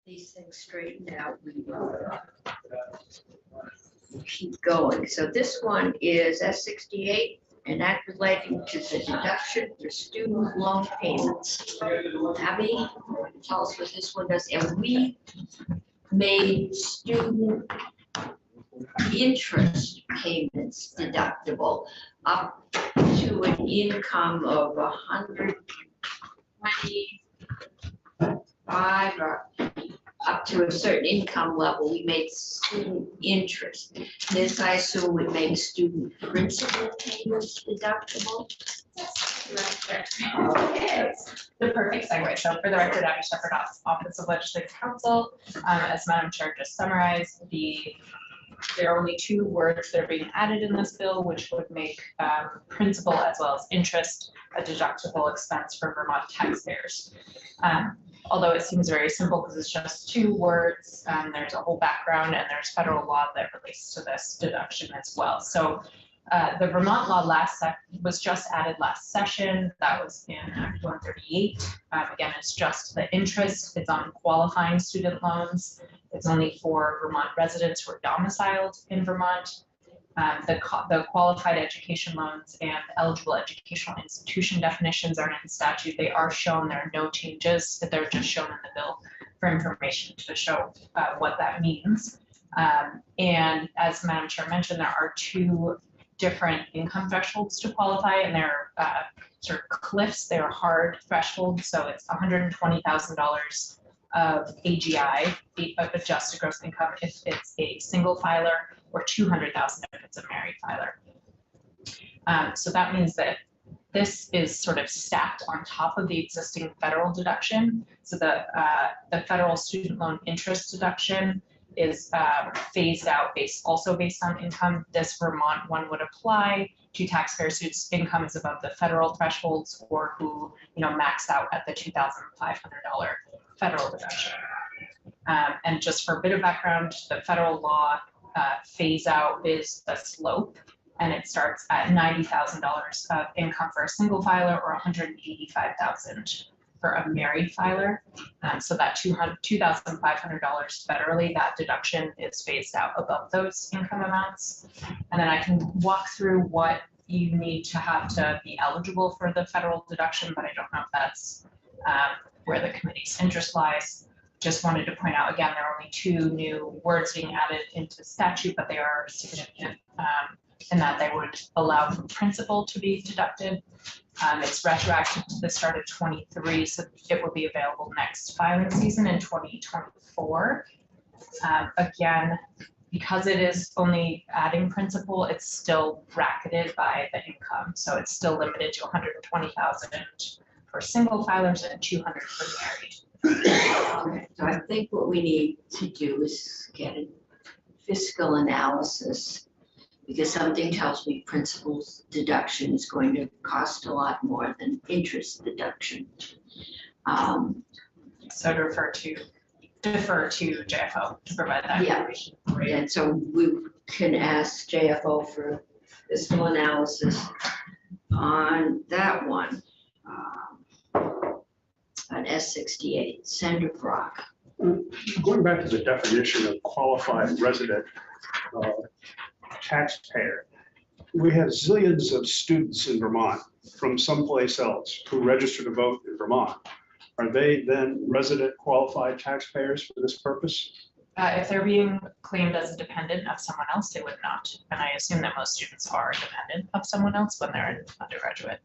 these things straightened out, we keep going. So this one is S68, an act relating to the deduction for student loan payments. Abby, tell us what this one does. And we made student interest payments deductible up to an income of 125 or up to a certain income level. We made student interest. This, I assume, would make student principal payments deductible. Okay. The perfect segue. So for the record, Abby Shepherd, Office of Legislative Counsel. As Madam Chair just summarized, there are only two words that are being added in this bill, which would make principal as well as interest a deductible expense for Vermont taxpayers. Although it seems very simple because it's just two words, there's a whole background and there's federal law that relates to this deduction as well. So the Vermont law was just added last session. That was in Act 138. Again, it's just the interest. It's on qualifying student loans. It's only for Vermont residents who are domiciled in Vermont. The qualified education loans and eligible educational institution definitions are in statute. They are shown. There are no changes. They're just shown in the bill for information to show what that means. And as Madam Chair mentioned, there are two different income thresholds to qualify, and they're sort of cliffs. They're hard thresholds. So it's $120,000 of AGI, adjusted gross income, if it's a single filer, or $200,000 if it's a married filer. So that means that this is sort of stacked on top of the existing federal deduction. So the federal student loan interest deduction is phased out also based on income. This Vermont one would apply to taxpayers whose income is above the federal thresholds or who maxed out at the $2,500 federal deduction. And just for a bit of background, the federal law phase out is a slope, and it starts at $90,000 of income for a single filer or $185,000 for a married filer. So that $2,500 federally, that deduction is phased out above those income amounts. And then I can walk through what you need to have to be eligible for the federal deduction, but I don't know if that's where the committee's interest lies. Just wanted to point out again, there are only two new words being added into statute, but they are significant in that they would allow for principal to be deducted. It's retroactive to the start of 23, so it will be available next filing season in 2024. Again, because it is only adding principal, it's still bracketed by the income. So it's still limited to $120,000 for single filers and $200,000 for married. Okay, so I think what we need to do is get a fiscal analysis, because something tells me principal deduction is going to cost a lot more than interest deduction. So defer to JFO to provide that information. Yeah, and so we can ask JFO for fiscal analysis on that one. On S68, Senator Brock. Going back to the definition of qualified resident taxpayer, we have zillions of students in Vermont from someplace else who register to vote in Vermont. Are they then resident qualified taxpayers for this purpose? If they're being claimed as a dependent of someone else, they would not. And I assume that most students are dependent of someone else when they're in undergraduate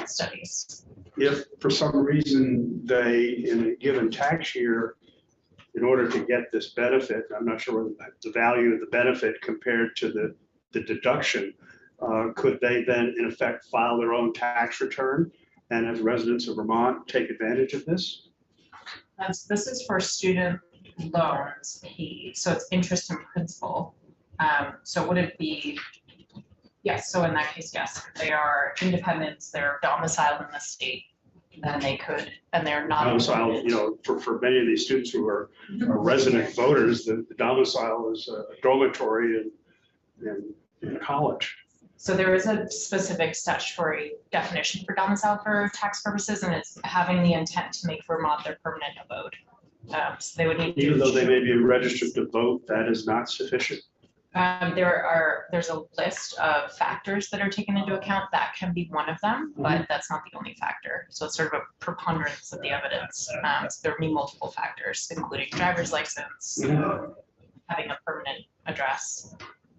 studies. If for some reason they, in a given tax year, in order to get this benefit, I'm not sure what the value of the benefit compared to the deduction, could they then in effect file their own tax return and as residents of Vermont take advantage of this? This is for student loans paid, so it's interest and principal. So would it be, yes, so in that case, yes, if they are independents, they're domiciled in the state, then they could, and they're not. Domicile, for many of these students who are resident voters, the domicile is a dormitory in college. So there is a specific statutory definition for domicile for tax purposes, and it's having the intent to make Vermont their permanent abode. So they would need to. Even though they may be registered to vote, that is not sufficient. There's a list of factors that are taken into account. That can be one of them, but that's not the only factor. So it's sort of a preponderance of the evidence. So there may be multiple factors, including driver's license, having a permanent address,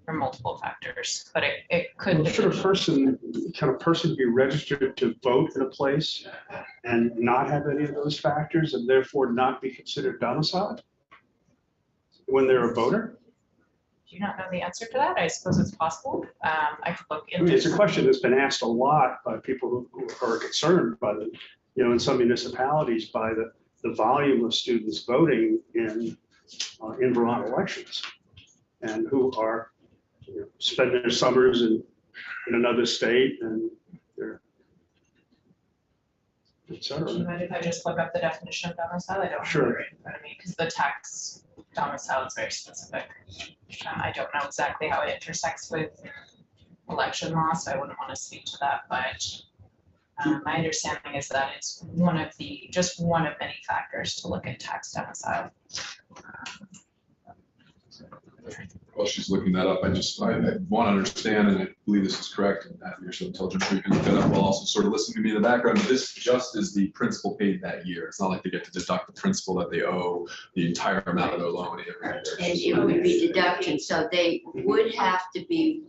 or multiple factors. But it could. Well, should can a person be registered to vote in a place and not have any of those factors and therefore not be considered domiciled when they're a voter? Do you not know the answer to that? I suppose it's possible. I could look I mean, into. it's a question that's been asked a lot by people who are concerned by the, in some municipalities by the volume of students voting in Vermont elections and who are spend their summers in another state and they're, et cetera. Do you mind if I just look up the definition of domicile? I don't. Sure. Have it right in front of me, because the tax domicile is very specific. I don't know exactly how it intersects with election law, so I wouldn't want to speak to that, but my understanding is that it's just one of many factors to look at tax domicile. While she's looking that up, I want to understand, and I believe this is correct, and Matt, you're so intelligent, so you can look that up while also sort of listening to me in the background. This just is the principal paid that year. It's not like they get to deduct the principal that they owe, the entire amount of their loan every year. And it would be deduction, so they would have to be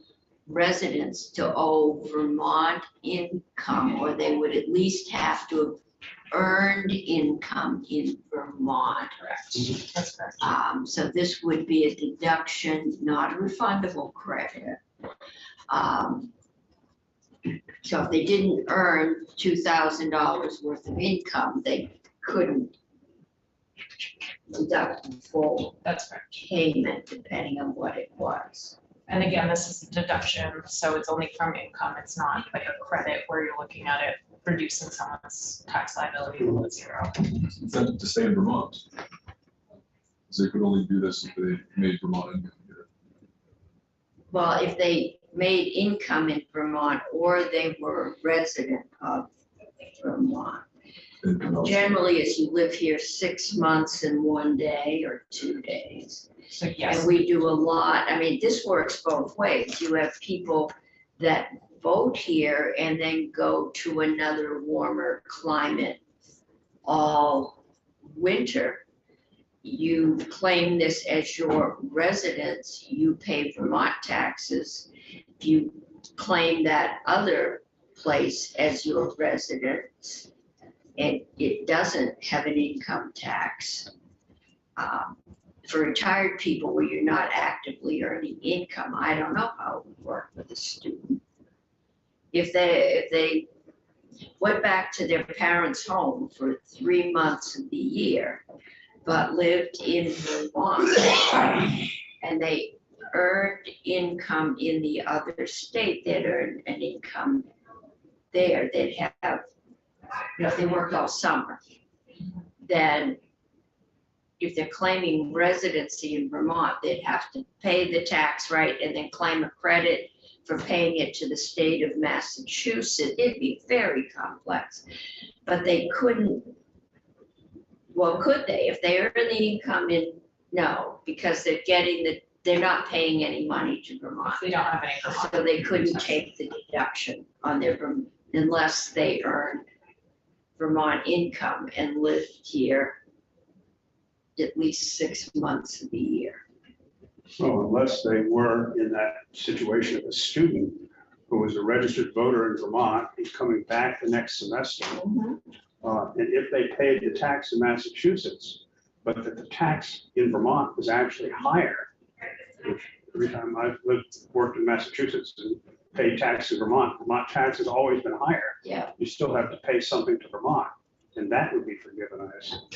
residents to owe Vermont income, or they would at least have to have earned income in Vermont. Correct. That's correct. So this would be a deduction, not a refundable credit. So if they didn't earn $2,000 worth of income, they couldn't deduct the full That's correct. payment depending on what it was. And again, this is a deduction, so it's only from income. It's not like a credit where you're looking at it reducing someone's tax liability below zero. Incentive to stay in Vermont. Because they could only do this if they made Vermont income here. Well, if they made income in Vermont or they were a resident of Vermont. And also- Generally, as you live here 6 months and 1 day or 2 days. So yes, And we do a lot, I mean, this works both ways. You have people that vote here and then go to another warmer climate all winter. You claim this as your residence, you pay Vermont taxes. If you claim that other place as your residence, and it doesn't have an income tax. For retired people where you're not actively earning income, I don't know how it would work with a student. If they went back to their parents' home for 3 months of the year, but lived in Vermont, and they earned income in the other state, they'd earn an income there, they'd have, if they work all summer, then if they're claiming residency in Vermont, they'd have to pay the tax, right, and then claim a credit for paying it to the state of Massachusetts. It'd be very complex, but they couldn't, well, could they? If they earn the income in, no, because they're not paying any money to Vermont. they don't have any Vermont. So they couldn't take the deduction on their, unless they earned Vermont income and lived here at least 6 months of the year. So unless they were in that situation of a student who was a registered voter in Vermont, who's coming back the next semester, and if they paid the tax in Massachusetts, but that the tax in Vermont was actually higher, which every time I've worked in Massachusetts and paid tax in Vermont tax has always been higher. Yeah, You still have to pay something to Vermont, and that would be forgiven, I assume.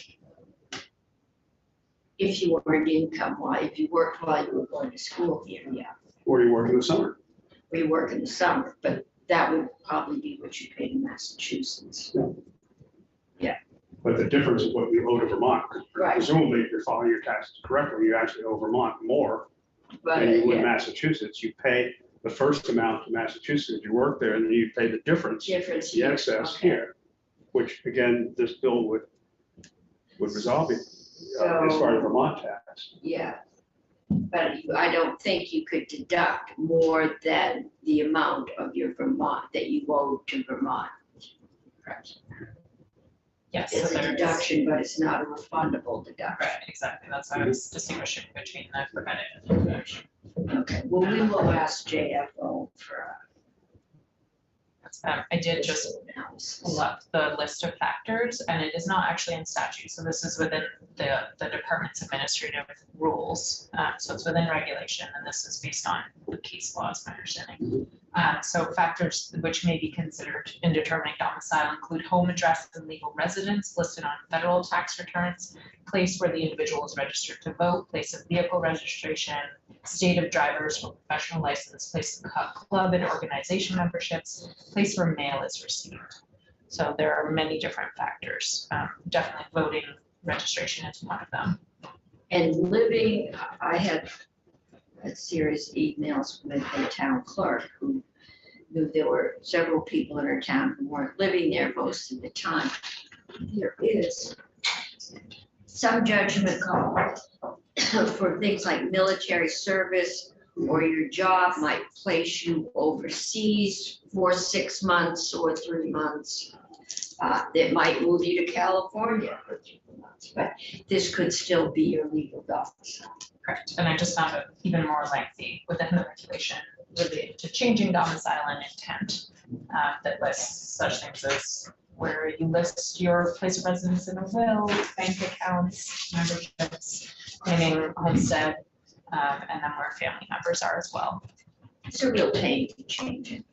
if you earned income, if you worked while you were going to school here, yeah. Or you work in the summer. We work in the summer, but that would probably be what you paid in Massachusetts. But the difference is what you owe to Vermont. Right. Presumably, if you're following your taxes correctly, you actually owe Vermont more But than you would yeah, Massachusetts. You pay the first amount to Massachusetts, you work there, and then you pay the difference, difference. the excess Okay. here, which again, this bill would resolve it. as far as So, Vermont tax. yeah. But I don't think you could deduct more than the amount of your Vermont, that you owe to Vermont. Yes, so It's a there's, deduction, but it's not a refundable deduction. right, exactly, that's why I was distinguishing between the credit and the deduction. Okay, well, we will ask JFO for I did just analysis. pull up the list of factors, and it is not actually in statute, so this is within the department's administrative rules. So it's within regulation, and this is based on the case law, is my understanding. So factors which may be considered in determining domicile include home address and legal residence listed on federal tax returns, place where the individual is registered to vote, place of vehicle registration, state of drivers for professional license, place of club and organization memberships, place where mail is received. So there are many different factors. Definitely voting registration is one of them. And living, I had a series of emails with the town clerk who knew there were several people in her town who weren't living there most of the time. There is some judgment call for things like military service, or your job might place you overseas for 6 months or 3 months. That might move you to California for 3 months, but this could still be your legal domicile. Correct. And I just found it even more lengthy within the regulation related to changing domicile and intent that lists such things as where you list your place of residence in a will, bank accounts, memberships, claiming homestead, and then where family members are as well. It's a real pain to change it.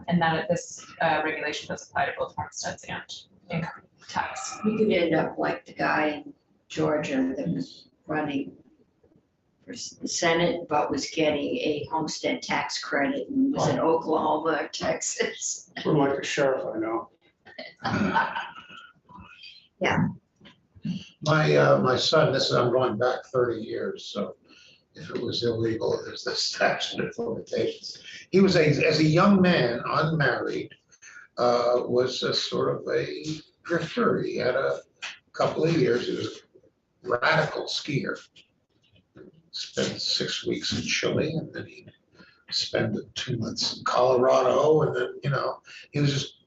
And that this regulation does apply to both homesteads and income tax. You could end up like the guy in Georgia that was running for the Senate, but was getting a homestead tax credit and was in Oklahoma or Texas. Sort of like the sheriff I know. My son, I'm going back 30 years, so if it was illegal, there's the statute of limitations. He was as a young man, unmarried, was a sort of a drifter. He had a couple of years, he was a radical skier. Spent 6 weeks in Chile, and then he'd spend 2 months in Colorado, and then, he was just,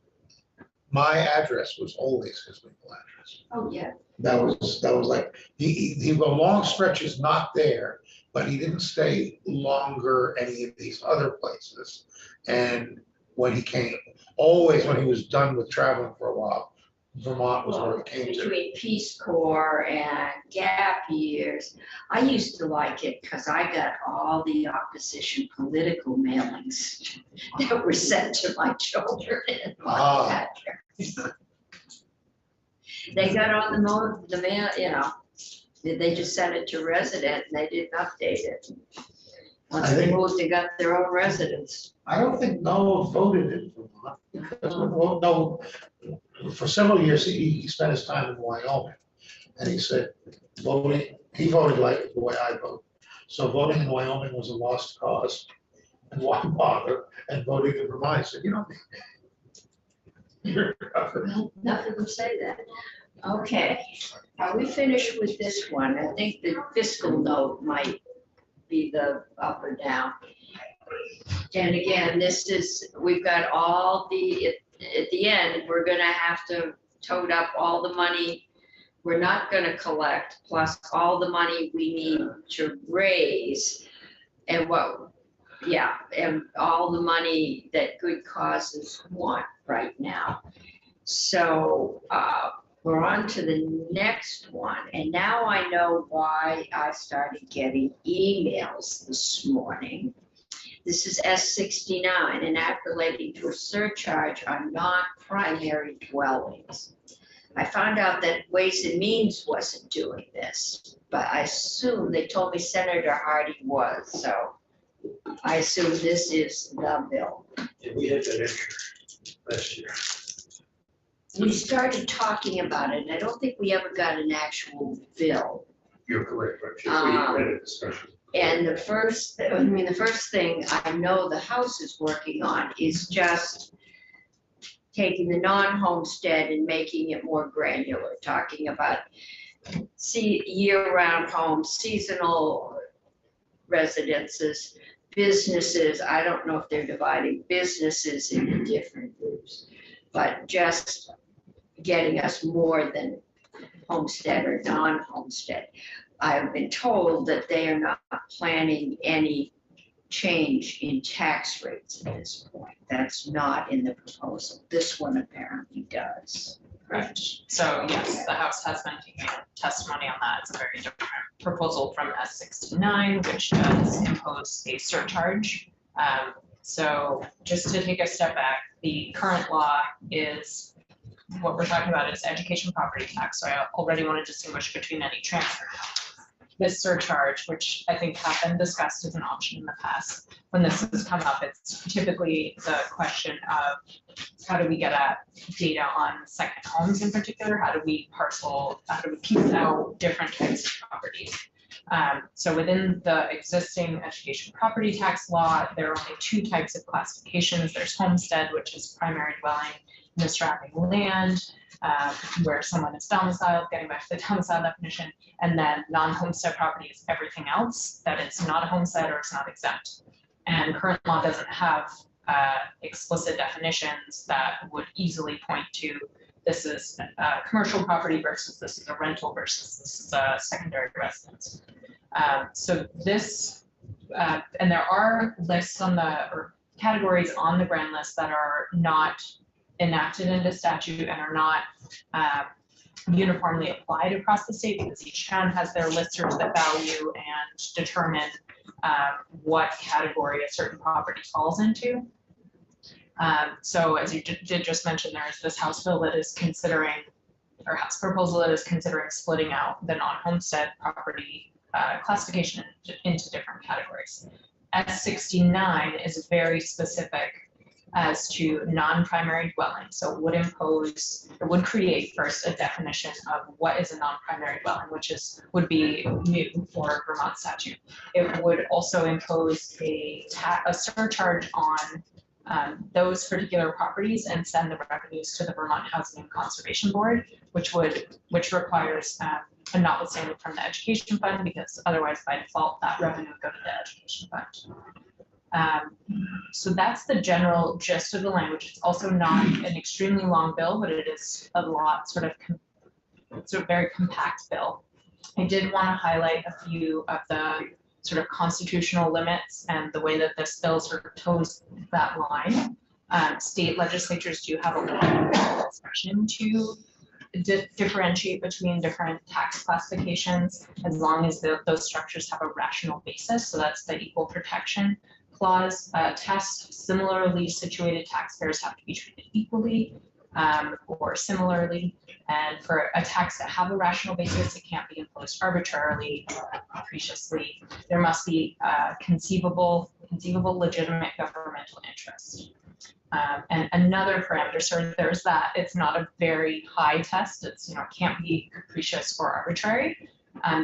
my address was always his legal address. Oh, yeah. That was like, he a long stretches not there, but he didn't stay longer any of these other places. And when he came, always when he was done with traveling for a while, Vermont was where he came to. Between Peace Corps and gap years, I used to like it because I got all the opposition political mailings that were sent to my children and my dad. They got on the mail, they just sent it to resident and they didn't update it. Once they moved, they got their own residence. I don't think Noah voted in Vermont, because no, for several years, he spent his time in Wyoming. And he said, he voted like the way I vote. So voting in Wyoming was a lost cause. And why bother? And voting in Vermont, he said, you don't need me. You're covered. Well, nothing would say that. Okay, are we finished with this one? I think the fiscal note might be the up or down. And again, we've got all at the end, we're gonna have to tote up all the money we're not gonna collect, plus all the money we need to raise. And and all the money that good causes want right now. So we're on to the next one. And now I know why I started getting emails this morning. This is S69, an act relating to a surcharge on non-primary dwellings. I found out that Ways and Means wasn't doing this, but I assume they told me Senator Hardy was, so I assume this is the bill. We had that issue last year. We started talking about it, and I don't think we ever got an actual bill. You're correct, but we had a discussion. And the first thing I know the House is working on is just taking the non-homestead and making it more granular, talking about year-round homes, seasonal residences, businesses. I don't know if they're dividing businesses into different groups, but just getting us more than homestead or non-homestead. I've been told that they are not planning any change in tax rates at this point. That's not in the proposal. This one apparently does. Correct. So yes, the House has been taking testimony on that. It's a very different proposal from S69, which does impose a surcharge. So just to take a step back, the current law is, what we're talking about is education property tax. So I already want to distinguish between any transfer tax. This surcharge, which I think have been discussed as an option in the past, when this has come up, it's typically the question of how do we get at data on second homes in particular? How do we piece out different types of properties? So within the existing education property tax law, there are only two types of classifications. There's homestead, which is primary dwelling in the surrounding land, where someone is domiciled, getting back to the domicile definition, and then non-homestead property is everything else that it's not a homestead or it's not exempt. And current law doesn't have explicit definitions that would easily point to this is commercial property versus this is a rental versus this is a secondary residence. So this, and there are lists on or categories on the grand list that are not enacted into statute and are not uniformly applied across the state, because each town has their listers that value and determine what category a certain property falls into. So as you did just mention, there is this House bill that is considering, or House proposal that is considering splitting out the non-homestead property classification into different categories. S69 is very specific as to non-primary dwelling. So it would create first a definition of what is a non-primary dwelling, which would be new for Vermont statute. It would also impose a surcharge on those particular properties and send the revenues to the Vermont Housing and Conservation Board, which requires a notwithstanding from the education fund, because otherwise by default that revenue would go to the education fund. So that's the general gist of the language. It's also not an extremely long bill, but it is a lot it's a very compact bill. I did want to highlight a few of the sort of constitutional limits and the way that this bill sort of toes that line. State legislatures do have a lot of discretion to differentiate between different tax classifications, as long as those structures have a rational basis. So that's the equal protection clause test. Similarly situated taxpayers have to be treated equally or similarly. And for a tax to have a rational basis, it can't be imposed arbitrarily or capriciously. There must be conceivable legitimate governmental interest. And another parameter, so there's that. It's not a very high test. It's, it can't be capricious or arbitrary.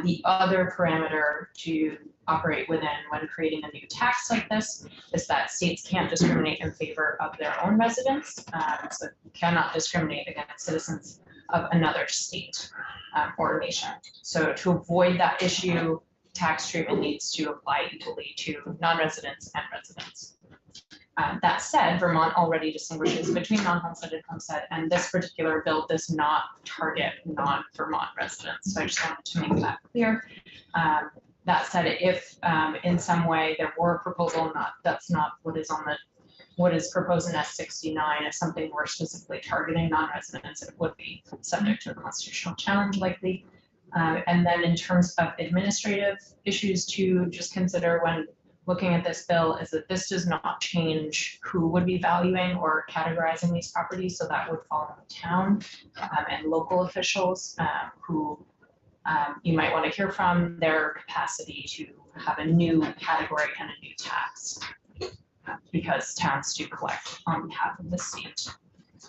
The other parameter to operate within when creating a new tax like this is that states can't discriminate in favor of their own residents. So you cannot discriminate against citizens of another state or nation. So to avoid that issue, tax treatment needs to apply equally to non-residents and residents. That said, Vermont already distinguishes between non-homestead and homestead, and this particular bill does not target non-Vermont residents. So I just wanted to make that clear. That said, if in some way there were a proposal, that's not what is proposed in S69, if something were specifically targeting non-residents, it would be subject to a constitutional challenge likely. And then in terms of administrative issues to just consider when looking at this bill is that this does not change who would be valuing or categorizing these properties. So that would fall on the town and local officials who you might want to hear from their capacity to have a new category and a new tax because towns do collect on behalf of the state.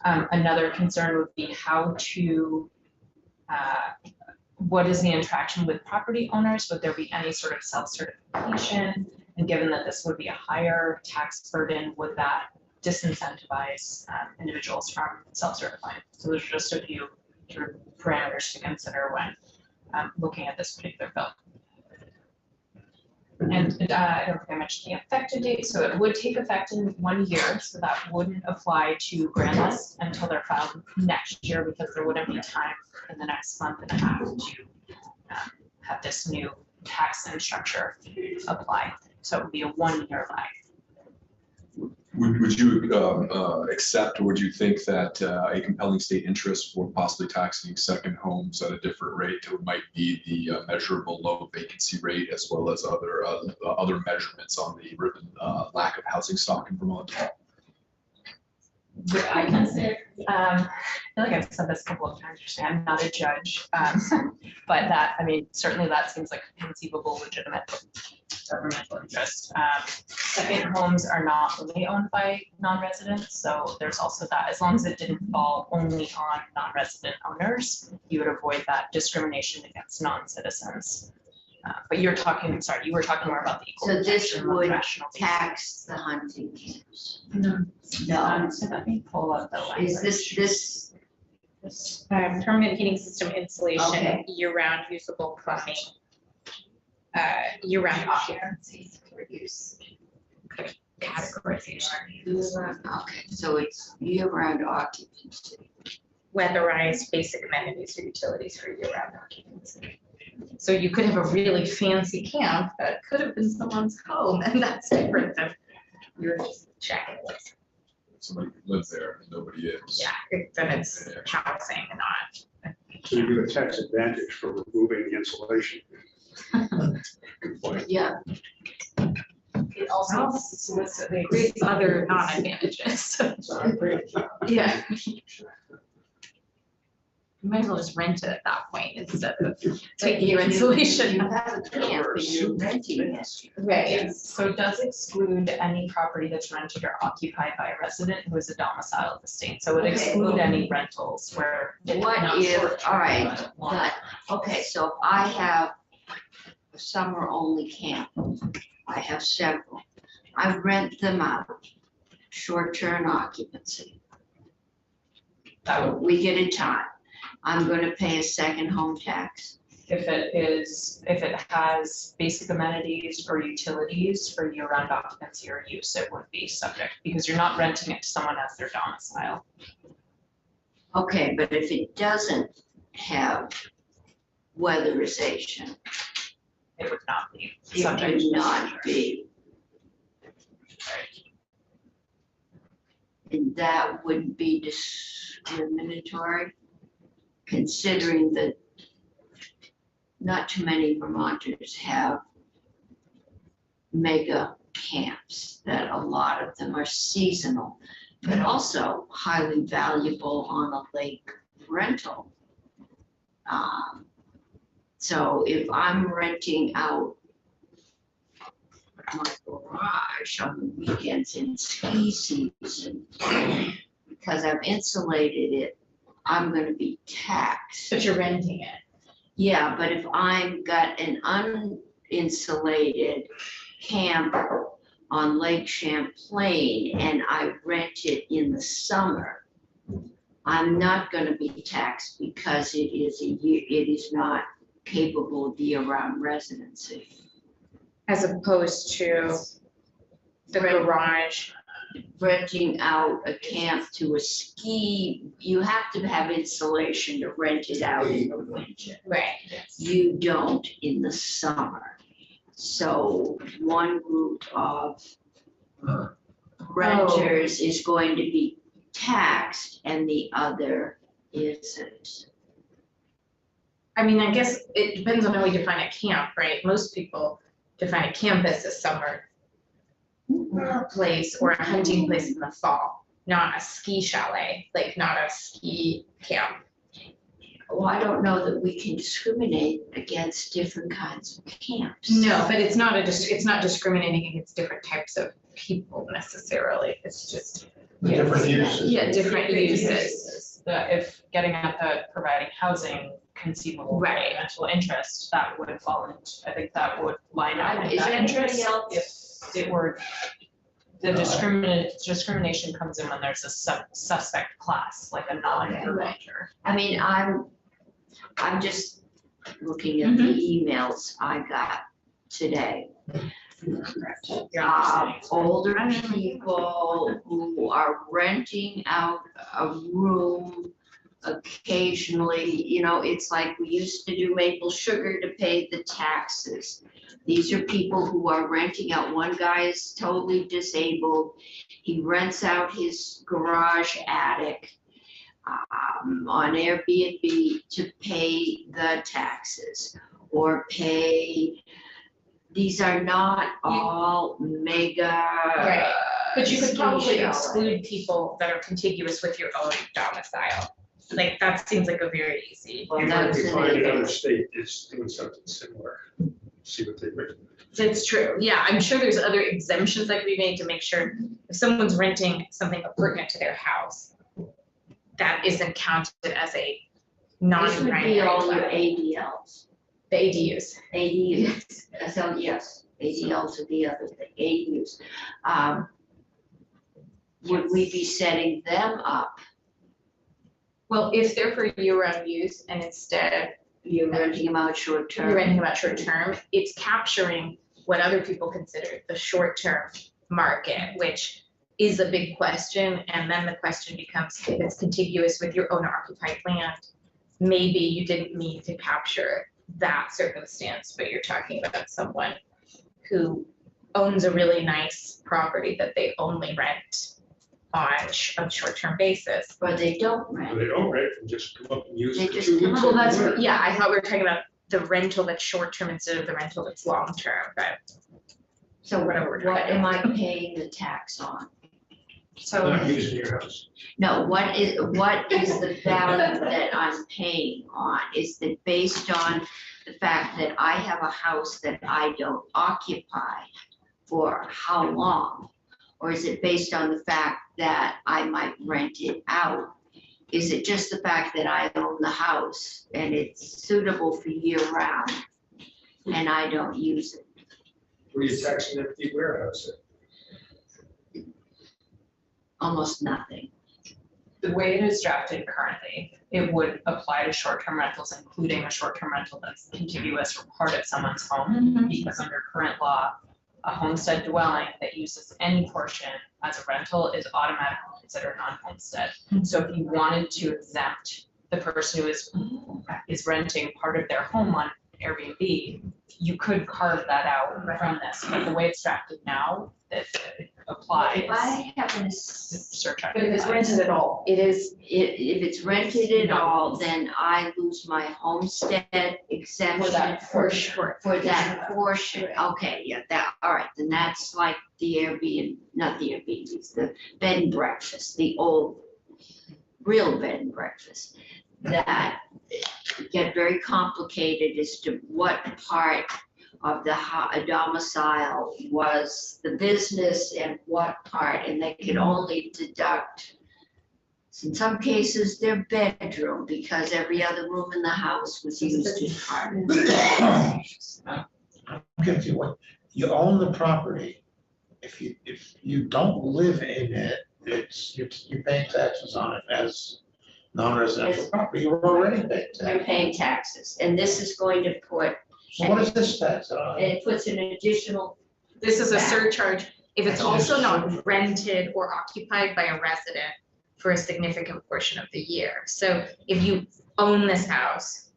Another concern would be how to what is the interaction with property owners? Would there be any sort of self-certification? And given that this would be a higher tax burden, would that disincentivize individuals from self-certifying. So there's just a few sort of parameters to consider when looking at this particular bill. And I don't think I mentioned the effective date, so it would take effect in 1 year, so that wouldn't apply to grand lists until they're filed next year, because there wouldn't be time in the next month and a half to have this new tax and structure apply. So it would be a 1 year lag. Would you accept, or would you think that a compelling state interest for possibly taxing second homes at a different rate might be the measurable low vacancy rate, as well as other measurements on the lack of housing stock in Vermont? I can say, I feel like I've said this a couple of times, I'm not a judge, but that, I mean, certainly that seems like a conceivable legitimate governmental interest. Second homes are not only owned by non-residents, so there's also that, as long as it didn't fall only on non-resident owners, you would avoid that discrimination against non-citizens. But you're talking, I'm sorry, you were talking more about the equal So this protection of would rational basis. tax the hunting camps. No. No, So let me pull up the language. is this, Permanent heating system installation, Okay. year-round usable plumbing, year-round occupancy for use. Categorization, okay, so it's year-round occupancy. weatherized basic amenities or utilities for year-round occupancy. So you could have a really fancy camp that could have been someone's home, and that's different than you're just checking. Somebody could live there and nobody is. Yeah, then it's housing, not. So you get a tax advantage for removing the insulation. Good point. Yeah, It also explicitly Creates other non-advantages. Yeah. You might as well just rent it at that point instead of taking your you insulation. have a camp and you're renting it. Right. So it does exclude any property that's rented or occupied by a resident who is a domicile of the state. So it would Okay. exclude any rentals where. it's What not if, short-term, all right, but long. but, okay, so if I have a summer-only camp, I have several, I rent them out, short-term occupancy. That would, We get a time, I'm gonna pay a second home tax. if it has basic amenities or utilities for year-round occupancy or use, it would be subject, because you're not renting it to someone as their domicile. Okay, but if it doesn't have weatherization, It would not be it subject would to this not measure. be. And that wouldn't be discriminatory, considering that not too many Vermonters have mega camps, that a lot of them are seasonal, but also highly valuable on a lake rental. So if I'm renting out my garage on the weekends in ski season, because I've insulated it, I'm gonna be taxed. But you're renting it. Yeah, but if I've got an uninsulated camp on Lake Champlain and I rent it in the summer, I'm not gonna be taxed because it is not capable of year-round residency. As opposed to the garage. Renting out a camp to a ski, you have to have insulation to rent it out in the winter. Right. You don't in the summer. So one group of renters is going to be taxed and the other isn't. I mean, I guess it depends on how we define a camp, right? Most people define a camp as a summer place or a hunting place in the fall, not a ski chalet, like not a ski camp. Well, I don't know that we can discriminate against different kinds of camps. No, but it's not it's not discriminating against different types of people necessarily. It's just, Different uses. yeah, different uses. If getting at the providing housing conceivable Right. financial interest, that would fall into, I think that would line up with Is that anybody interest. else- If it were The discrimination comes in when there's a suspect class, like a non-renter. I mean, I'm just looking at the emails I got today. Older people who are renting out a room occasionally, you know, it's like we used to do maple sugar to pay the taxes. These are people who are renting out. One guy is totally disabled. He rents out his garage attic on Airbnb to pay the taxes or pay. These are not all mega. Right. But you could probably studio. exclude people that are contiguous with your own domicile. Like, that seems like a very easy. Well, You might that's be an finding issue. another state is doing something similar. See what they've written. That's true. Yeah, I'm sure there's other exemptions that could be made to make sure if someone's renting something pertinent to their house, that isn't counted as a This would be all your non-primary. ADLs. The ADUs. ADUs, so yes, ADLs are the other thing, ADUs. Would we be setting them up? Well, if they're for year-round use and instead You're renting them out short term? you're renting about short-term, it's capturing what other people consider the short-term market, which is a big question. And then the question becomes, if it's contiguous with your owner occupied land, maybe you didn't mean to capture that circumstance, but you're talking about someone who owns a really nice property that they only rent on a short-term basis. Or they don't rent? They don't rent, and just come up and use They it for just 2 come weeks. up- Well, that's, every winter. yeah, I thought we were talking about the rental that's short-term instead of the rental that's long-term, but So whatever we're what talking am I paying the tax on? so. Not using your house. No, what is the value that I'm paying on? Is it based on the fact that I have a house that I don't occupy for how long? Or is it based on the fact that I might rent it out? Is it just the fact that I own the house and it's suitable for year round and I don't use it? What are you taxing empty warehouse at? Almost nothing. The way it is drafted currently, it would apply to short-term rentals, including a short-term rental that's contiguous or part of someone's home. Because under current law, a homestead dwelling that uses any portion as a rental is automatically considered non-homestead. So if you wanted to exempt the person who is renting part of their home on Airbnb, you could carve that out from this, but the way it's drafted now, that applies. If I happen to Surcharge. But if it's applies. rented at all, it is, if it's rented at all, then I lose my homestead exemption. For that for short. For that portion, okay, yeah, that, all right, then that's like the Airbnb, not the Airbnbs, the bed and breakfast, the old real bed and breakfast. That get very complicated as to what part of the domicile was the business and what part, and they could only deduct, in some cases, their bedroom, because every other room in the house was used as part of it. I'm confused. When you own the property, if you don't live in it, you're paying taxes on it as non-residential property. You're already paying You're tax. paying taxes, and this is going to put, So what is this tax on? it puts an additional, this is a Back. surcharge if it's also not rented or occupied by a resident for a significant portion of the year. So if you own this house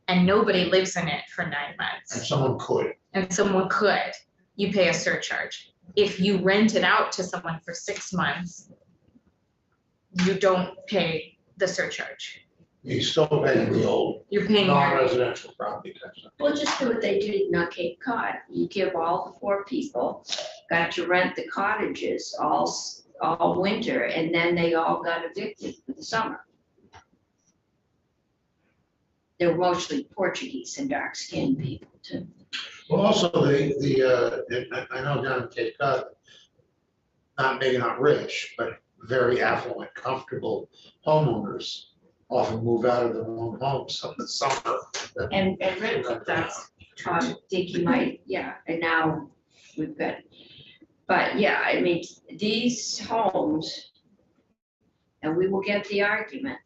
and nobody lives in it for 9 And months, someone could. and someone could, you pay a surcharge. If you rent it out to someone for 6 months, you don't pay the surcharge. You still pay the old You're paying your, non-residential property tax. well, just do what they did on Cape Cod. You give all the 4 people, got to rent the cottages all winter, and then they all got evicted for the summer. They were mostly Portuguese and dark-skinned people too. Well, also I know down in Cape Cod, maybe not rich, but very affluent, comfortable homeowners often move out of their own homes in the summer. And rent, that's, Tom, think you might, yeah, and now we've got But yeah, I mean, these homes, and we will get the argument,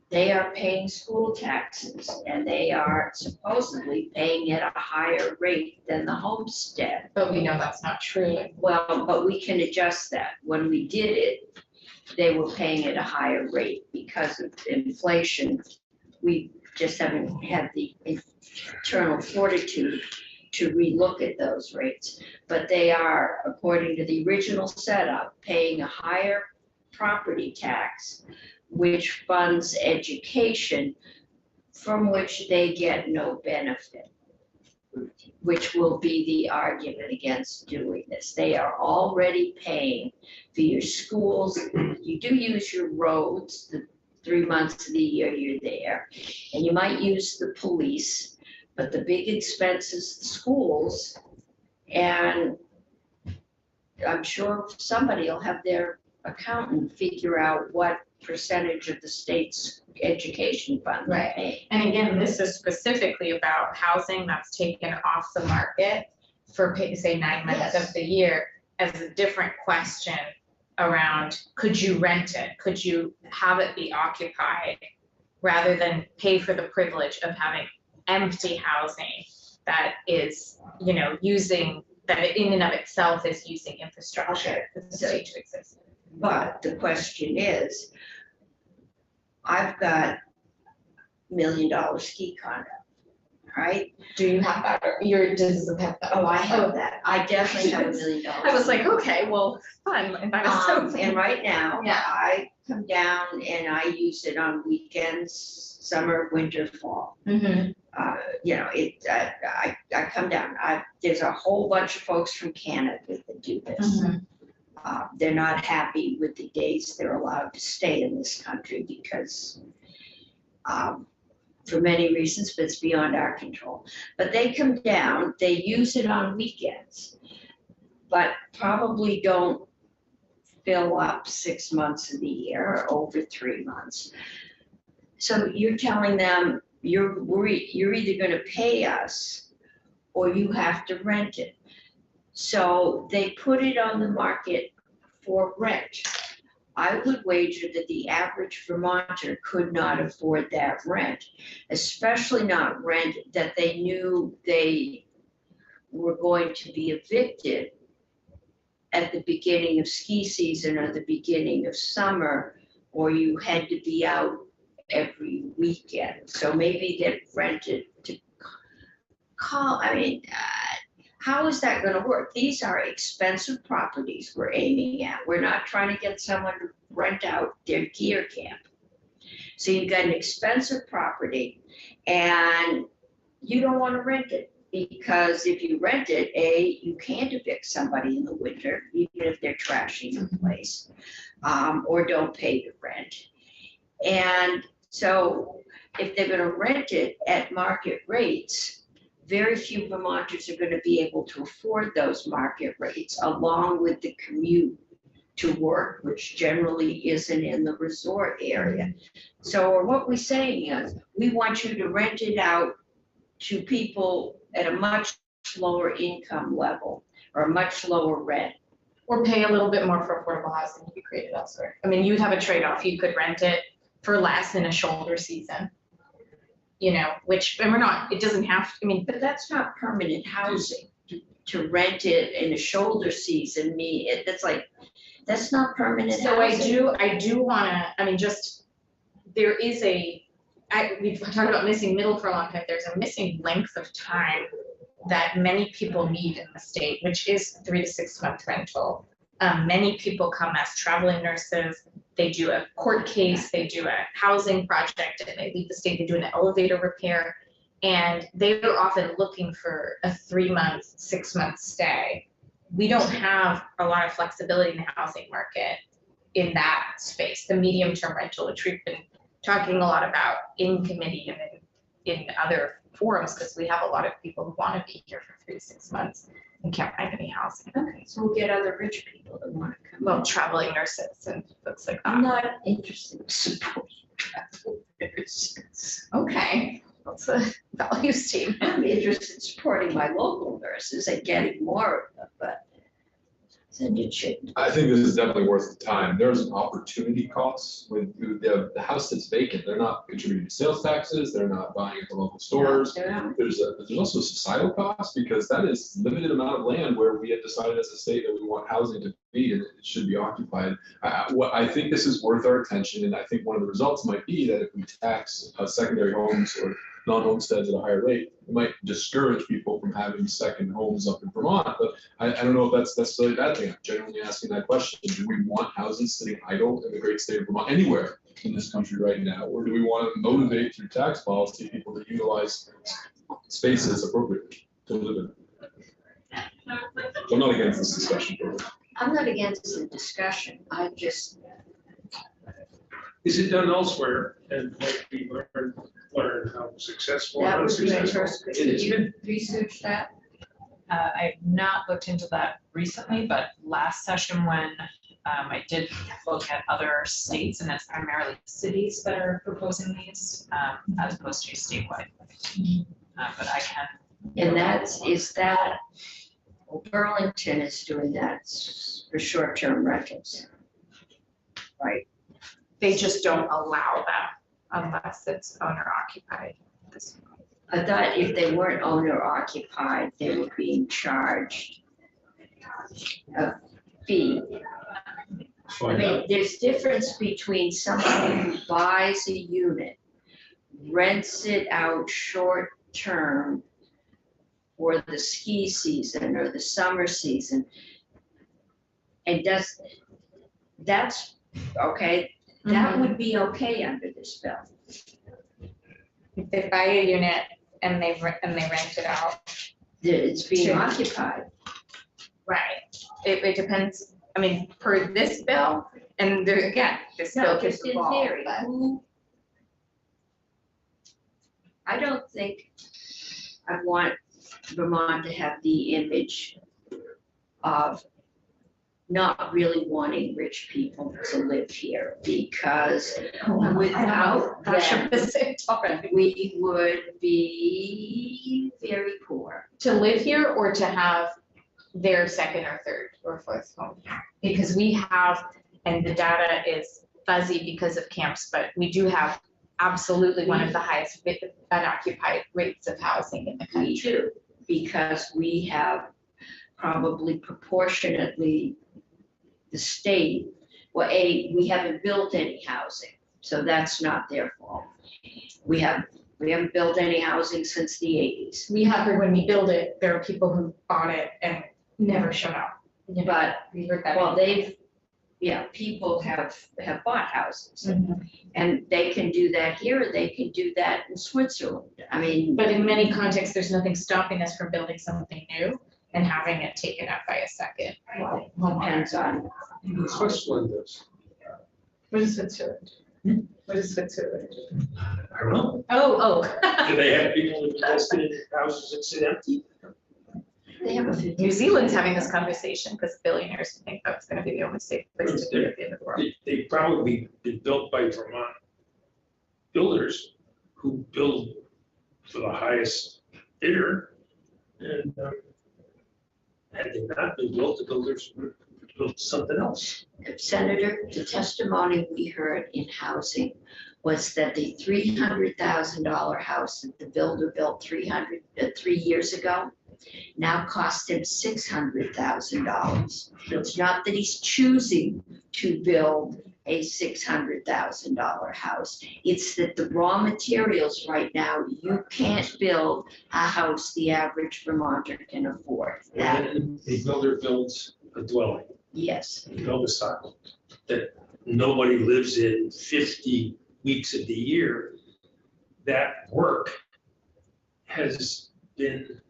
they are paying school taxes and they are supposedly paying at a higher rate than the homestead. But we know that's not true. Well, but we can adjust that. When we did it, they were paying at a higher rate because of inflation. We just haven't had the internal fortitude to relook at those rates. But they are, according to the original setup, paying a higher property tax, which funds education from which they get no benefit, which will be the argument against doing this. They are already paying for your schools. You do use your roads, the 3 months of the year you're there, and you might use the police, but the big expense is the schools. And I'm sure somebody will have their accountant figure out what percentage of the state's education fund they Right. pay. And again, this is specifically about housing that's taken off the market for, say, 9 months Yes. of the year as a different question around, could you rent it? Could you have it be occupied rather than pay for the privilege of having empty housing that is, you know, using, that in and of itself is using infrastructure for the state to exist? But the question is, I've got $1 million ski condo, right? Do you have that, or does it have that? Oh, I have that. I definitely have $1 million. I was like, okay, well, fun. And I was so And right now, Yeah. I come down and I use it on weekends, summer, winter, fall. Mhm. You know, I come down, there's a whole bunch of folks from Canada that do this. Mhm. They're not happy with the days they're allowed to stay in this country because, for many reasons, but it's beyond our control. But they come down, they use it on weekends, but probably don't fill up 6 months of the year, or over 3 months. So you're telling them you're either gonna pay us or you have to rent it. So they put it on the market for rent. I would wager that the average Vermonter could not afford that rent, especially not rent that they knew they were going to be evicted at the beginning of ski season or the beginning of summer, or you had to be out every weekend. So maybe they rented to call, how is that gonna work? These are expensive properties we're aiming at. We're not trying to get someone to rent out their gear camp. So you've got an expensive property and you don't wanna rent it, because if you rent it, you can't evict somebody in the winter, even if they're trashing the place, or don't pay the rent. And so if they're gonna rent it at market rates, very few Vermonters are gonna be able to afford those market rates, along with the commute to work, which generally isn't in the resort area. So what we're saying is, we want you to rent it out to people at a much lower income level or a much lower rent. Or pay a little bit more for affordable housing to be created elsewhere. I mean, you'd have a trade-off. You could rent it for less in a shoulder season. You know, which, and we're not, it doesn't have, I mean, But that's not permanent housing. To rent it in a shoulder season, that's not permanent so housing. I do wanna, I mean, just, there is we've talked about missing middle for a long time. There's a missing length of time that many people need in the state, which is 3 to 6 month rental. Many people come as traveling nurses. They do a court case, they do a housing project, and they leave the state, they do an elevator repair. And they are often looking for a 3 month, 6 month stay. We don't have a lot of flexibility in the housing market in that space, the medium term rental, which we've been talking a lot about in committee and in other forums, because we have a lot of people who want to be here for 3 to 6 months and can't find any housing. Okay, so we'll get other rich people that wanna come. Well, traveling nurses and folks like I'm that. not interested in supporting travel nurses. Okay, that's a value statement. I'm interested in supporting my local nurses and getting more of them, then it shouldn't. I think this is definitely worth the time. There's an opportunity cost with the house that's vacant. They're not contributing to sales taxes. They're not buying at the local stores. There's also a societal cost because that is limited amount of land where we have decided as a state that we want housing to be and it should be occupied. I think this is worth our attention, and I think one of the results might be that if we tax secondary homes or non-homesteads at a higher rate, it might discourage people from having second homes up in Vermont. But I don't know if that's necessarily a bad thing. I'm genuinely asking that question. Do we want houses sitting idle in the great state of Vermont, anywhere in this country right now? Or do we want to motivate through tax policy people to utilize spaces appropriately to live in? So I'm not against this discussion. I'm not against the discussion. I just, Is it done elsewhere and like we learn how successful that and would be unsuccessful? interesting. It Did is. you research that? I've not looked into that recently, but last session when I did look at other states, and it's primarily cities that are proposing these, as opposed to statewide. But I can. And well, Burlington is doing that for short-term rentals. Right, They just don't allow them unless it's owner occupied. I thought if they weren't owner occupied, they were being charged a fee. I mean, there's difference between somebody who buys a unit, rents it out short-term for the ski season or the summer season, and that's, okay, that would be okay under this bill. If they buy a unit and they rent it out, It's being Sure. occupied. right? It depends, I mean, per this bill, and there, again, this No, bill could just in evolve, theory, but I don't think I want Vermont to have the image of not really wanting rich people to live here, because without That's them, the same topic. we would be very poor. To live here or to have their second or third or fourth home? Because we have, and the data is fuzzy because of camps, but we do have absolutely one of the highest unoccupied rates of housing in the We country. do, because we have probably proportionately the state, well, we haven't built any housing, so that's not their fault. We haven't built any housing since the 80s. We have, when we build it, there are people who bought it and never showed up. But, We heard that. well, people have bought houses, Mhm. and they can do that here, they can do that in Switzerland. I mean, But in many contexts, there's nothing stopping us from building something new and having it taken up by a second homeowner. depends on, Switzerland does. What is Switzerland? What is Switzerland? I don't know. Oh. Do they have people who invested in houses that sit empty? they have a 50. New Zealand's having this conversation because billionaires think that's gonna be the only safe place to be at the end of the world. They probably been built by Vermont builders who build for the highest bidder. And had they not been built, the builders would have built something else. Senator, the testimony we heard in housing was that the $300,000 house that the builder built 3 years ago now cost him $600,000. It's not that he's choosing to build a $600,000 house. It's that the raw materials right now, you can't build a house the average Vermonter can afford. That, And a builder builds a dwelling, yes. a domicile that nobody lives in 50 weeks of the year. That work has been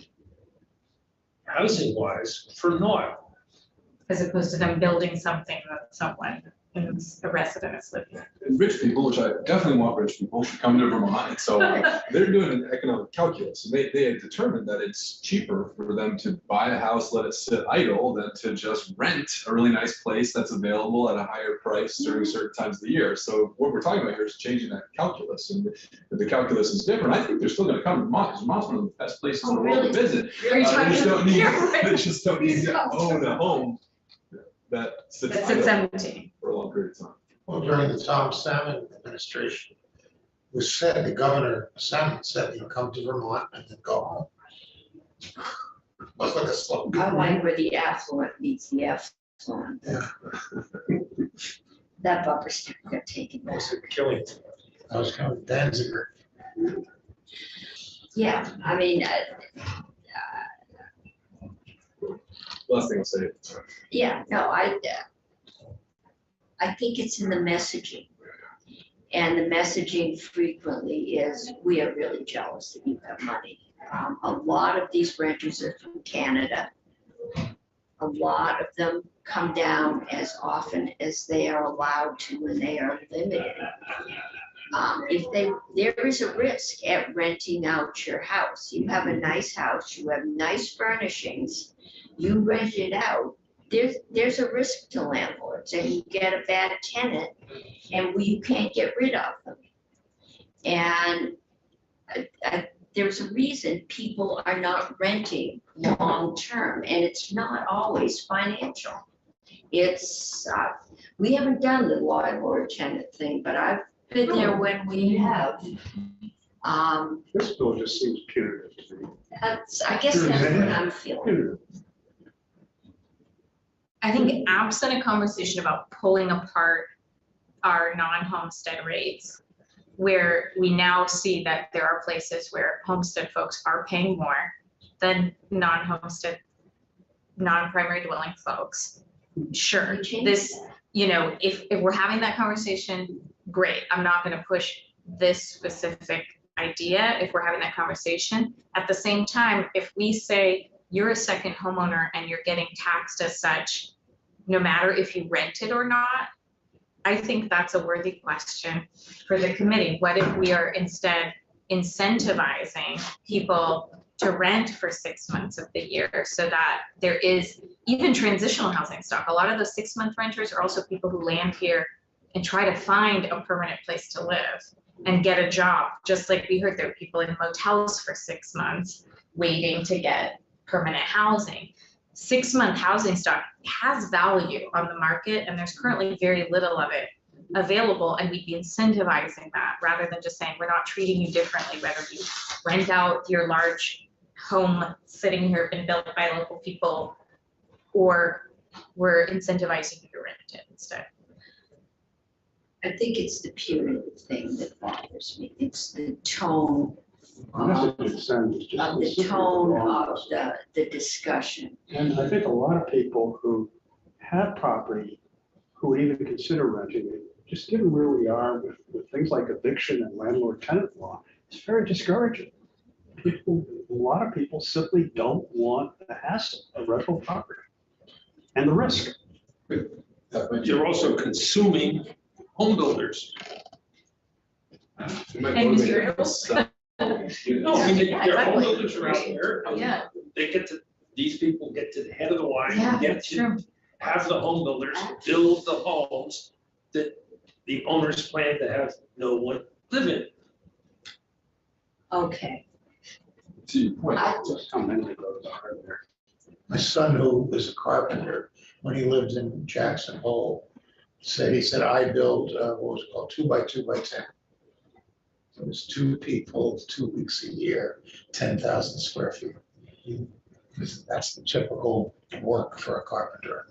housing wise for naught. As opposed to them building something that someone who's a resident is living in. And rich people, which I definitely want rich people to come to Vermont, and so they're doing an economic calculus. And they have determined that it's cheaper for them to buy a house, let it sit idle, than to just rent a really nice place that's available at a higher price during certain times of the year. So what we're talking about here is changing that calculus, and if the calculus is different, I think they're still gonna come to Vermont, because Vermont's one of the best places in the world to visit. Are you They talking just don't need, Yeah, right. they just don't need to own a home. that sits That's at idle 17. for a long period of time. Well, during the Tom Salmon administration, it was said, the governor, Salmon said, you know, come to Vermont and then go home. Was like a slogan. I like where the affluent meets the affluent. Yeah. That bumper sticker got taken back. That's killing. I was kind of Danziger. Yeah, I mean, Last thing I'll say. yeah, no, I think it's in the messaging. And the messaging frequently is, we are really jealous that you have money. A lot of these renters are from Canada. A lot of them come down as often as they are allowed to when they are limited. There is a risk at renting out your house. You have a nice house, you have nice furnishings, you rent it out. There's a risk to landlords, and you get a bad tenant and you can't get rid of them. And there's a reason people are not renting long-term, and it's not always financial. It's, we haven't done the landlord tenant thing, but I've been there when we have. This bill just seems punitive to me. I guess that's what I'm feeling. Punitive. I think absent a conversation about pulling apart our non-homestead rates, where we now see that there are places where homestead folks are paying more than non-homestead, non-primary dwelling folks. Sure, this, you know, if we're having that conversation, great. I'm not going to push this specific idea if we're having that conversation. At the same time, if we say you're a second homeowner and you're getting taxed as such, no matter if you rent it or not, I think that's a worthy question for the committee. What if we are instead incentivizing people to rent for 6 months of the year so that there is even transitional housing stock? A lot of those 6-month renters are also people who land here and try to find a permanent place to live and get a job. Just like we heard, there are people in motels for 6 months waiting to get permanent housing. 6-month housing stock has value on the market, and there's currently very little of it available, and we'd be incentivizing that rather than just saying we're not treating you differently, whether you rent out your large home sitting here been built by local people, or we're incentivizing you to rent it instead. I think it's the punitive thing that bothers me. It's the tone of Message it sends is just the specific tone wrong. of the discussion. And I think a lot of people who have property, who would even consider renting it, just given where we are with things like eviction and landlord-tenant law, it's very discouraging. People, a lot of people simply don't want the hassle of rental property and the risk. That might be- You're also consuming home builders. it might And motivate materials. them. No, I mean, Yeah, there are home exactly. builders around there. Yeah. They get to, these people get to the head of the line, Yeah, get that's to true. have the home builders build the homes that the owners plan to have no one live in. Okay, To your point, Just how many of those are there? My son, who was a carpenter, when he lived in Jackson Hole, he said, I build, what was it called, 2x2x10. It was 2 people, 2 weeks a year, 10,000 square feet. That's the typical work for a carpenter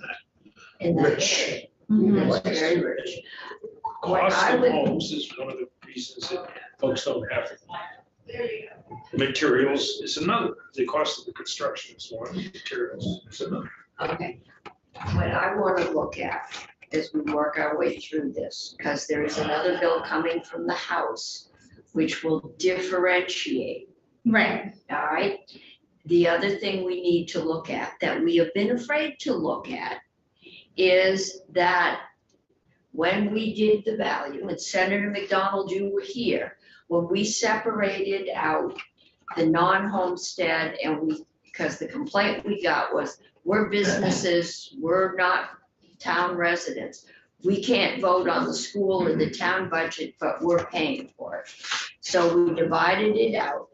in in that Rich. area. Mhm. That's very rich. Cost I of would- homes is one of the reasons that folks don't have it. Materials is another. The cost of the construction is one, materials is another. Okay. What I want to look at as we work our way through this, because there is another bill coming from the House, which will differentiate, Right. all right? The other thing we need to look at, that we have been afraid to look at, is that when we did the value, and Senator McDonald, you were here, when we separated out the non-homestead and because the complaint we got was, we're businesses, we're not town residents. We can't vote on the school or the town budget, but we're paying for it. So we divided it out.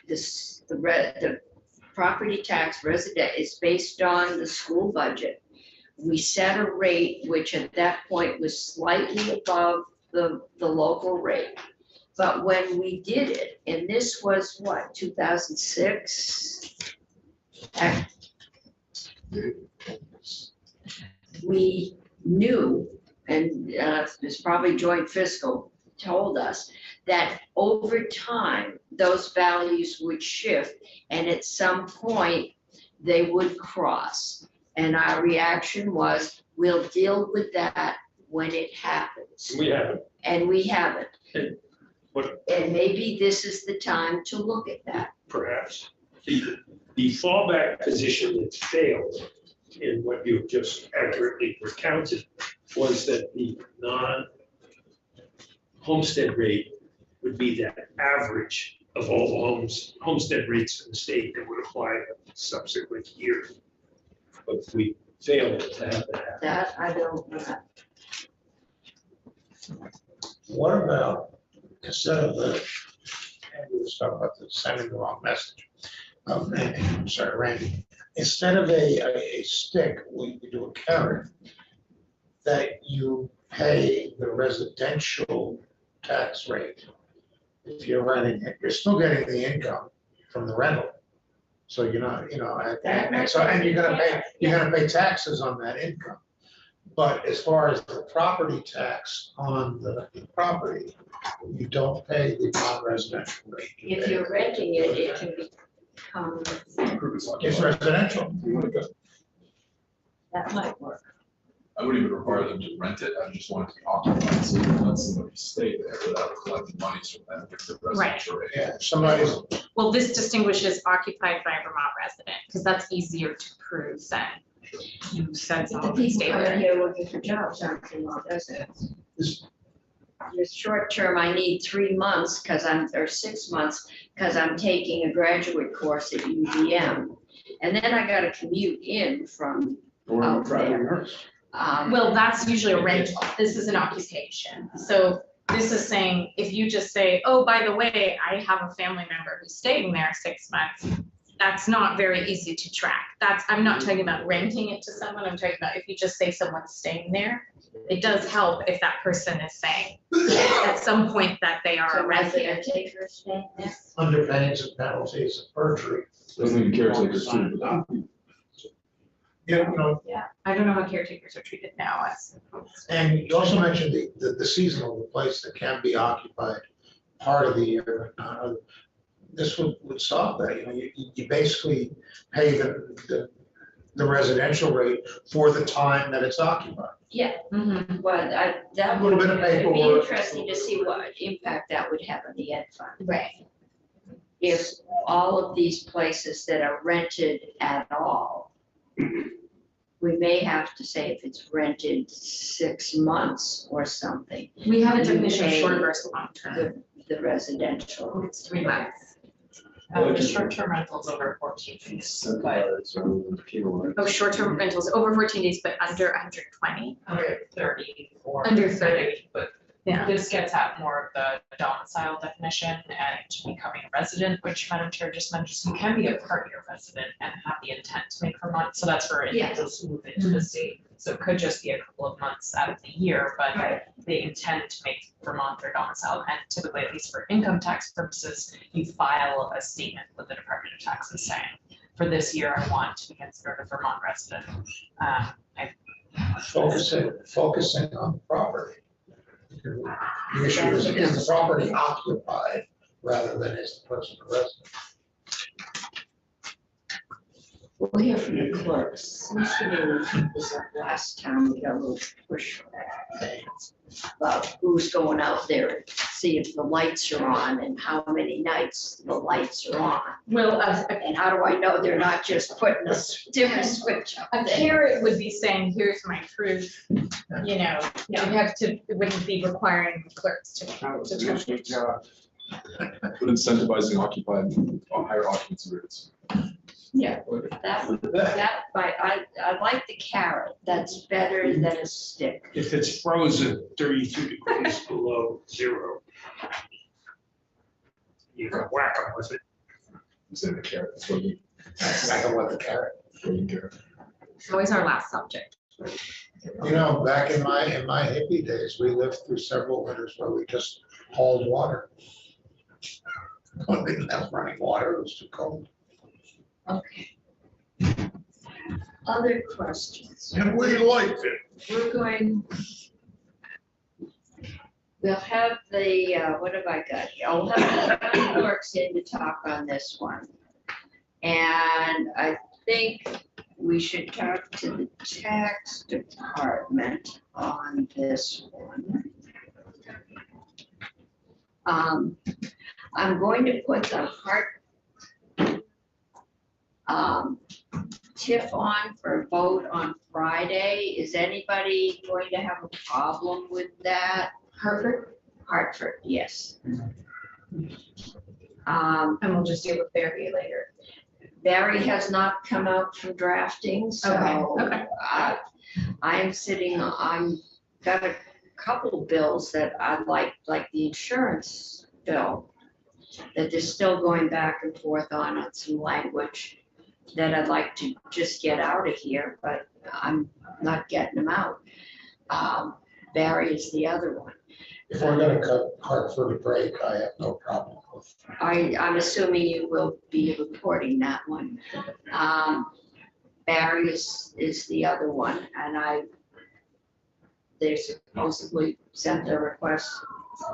The property tax resident is based on the school budget. we set a rate which at that point was slightly above the local rate. But when we did it, and this was what, 2006? We knew, and it's probably joint fiscal told us, that over time, those values would shift, and at some point, they would cross. And our reaction was, we'll deal with that when it happens. We haven't. And we haven't. What- And maybe this is the time to look at that. Perhaps. The fallback position that failed in what you've just accurately recounted was that the non-homestead rate would be that average of all the homestead rates in the state that would apply in subsequent years. But we failed to have that happen. That I don't know. What about, instead of Andy was talking about sending the wrong message. I'm sorry, Randy, instead of a stick, we do a carrot, that you pay the residential tax rate. If you're renting it, you're still getting the income from the rental. So you're not, and you're gonna pay taxes on that income. But as far as the property tax on the property, you don't pay the non-residential rate. You If pay- you're renting it, it can become, It's residential. that might work. I wouldn't even require them to rent it, I just want it to be occupied, so you can let somebody stay there without collecting monies from them if they're residential rate. Yeah, somebody's, Well, this distinguishes occupied by a Vermont resident, because that's easier to prove than you said The someone would people stay coming there. here looking for jobs aren't too well, does it? The short term, I need 3 months or 6 months, because I'm taking a graduate course at UVM. And then I gotta commute in from, Or Out traveling there. nurse. Well, that's usually a rental. This is an occupation. So this is saying, if you just say, oh, by the way, I have a family member who's staying there 6 months, that's not very easy to track. I'm not talking about renting it to someone. I'm talking about if you just say someone's staying there, it does help if that person is saying at some point that they are so a my resident. caretaker staying there. under pains and penalties of perjury. Doesn't even caretaker too, but I don't know how caretakers are treated now as. And you also mentioned the seasonal place that can be occupied part of the year, but not other. This would stop that, you basically pay the residential rate for the time that it's occupied. Mhm. But that A little would bit of it'd be paperwork. interesting to see what impact that would have on the ed fund. Right. If all of these places that are rented at all, we may have to say if it's rented 6 months or something, We have a You definition of pay short versus long term. the residential. It's 3 months. The short-term rentals over 14 days, but Oh, short-term rentals over 14 days, but under 120. under 30 or. Under 30. But Yeah. this gets at more of the domicile definition and becoming a resident, which Madam Chair just mentioned. So you can be a part-year resident and have the intent to make Vermont. So that's for individuals who move into the state. So it could just be a couple of months out of the year, but Right. they intend to make Vermont their domicile. And typically, at least for income tax purposes, you file a statement with the Department of Taxes saying, for this year, I want to be considered a Vermont resident. Focusing on the property. The issue is the property occupied rather than is the person a resident? We'll hear from the clerks. Seems to me this is the last time we got a little push about who's going out there and see if the lights are on and how many nights the lights are on. Well, And how do I know they're not just putting a dimmer switch up a there? carrot would be saying, here's my proof, you have to, it wouldn't be requiring clerks to. but incentivizing occupied, higher occupancy rates. Yeah, I like the carrot. That's better than a stick. If it's frozen 32 degrees below zero, you can whack them with it. Instead of a carrot, that's what you, I don't want the carrot. what you carrot. It's always our last subject. You know, back in my hippie days, we lived through several winters where we just hauled water. When we didn't have running water, it was too cold. Okay. Other questions? And we liked it. We're going. We'll have the, what have I got here? I'll have the clerks in to talk on this one. And I think we should talk to the tax department on this one. I'm going to put the TIF on for a vote on Friday. Is anybody going to have a problem with that? Harvard, Hartford, yes. and we'll just deal with Barry later. Barry has not come out from drafting, so. Okay. I'm got a couple bills that I'd like the insurance bill, that they're still going back and forth on some language that I'd like to just get out of here, but I'm not getting them out. Barry is the other one. If we're gonna cut Hartford a break, I have no problem with. I'm assuming you will be reporting that one. Barry is the other one, and they supposedly sent their request